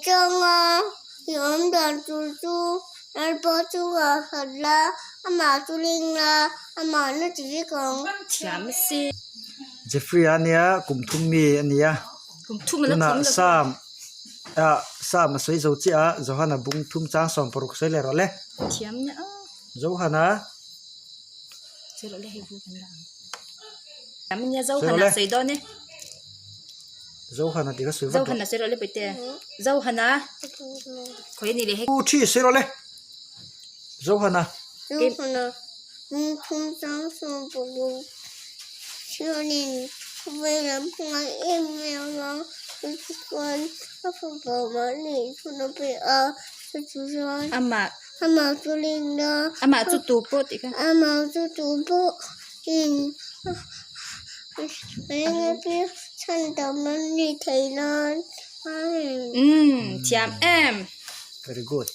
정아 염단 쭈쭈 날버쭈가 설라 아마 쭈링라 아마 느지건 chém xì Jeffrey ania kum thum mi ania cùng thu mà nó tuna thấm được sam sam soi zo chi a johana bung thum chang som poruk soi le ro le chém nữa johana chơi lại hay vui cái nào chém nhà dâu hana xây đó nè johana ti ka soi dâu va hana xây lại bây giờ dâu hana khối này là u thi soi ro le johana 요거나 통장 보고 시원이 구매랑 풍랑 임명랑 그건 아빠가 많이 손업이야 주선 ama 아마 뚫린다 ama chút tụ bớt đi cả 아마 두부 인 왜냐면 찬다만이 대란 chém em very good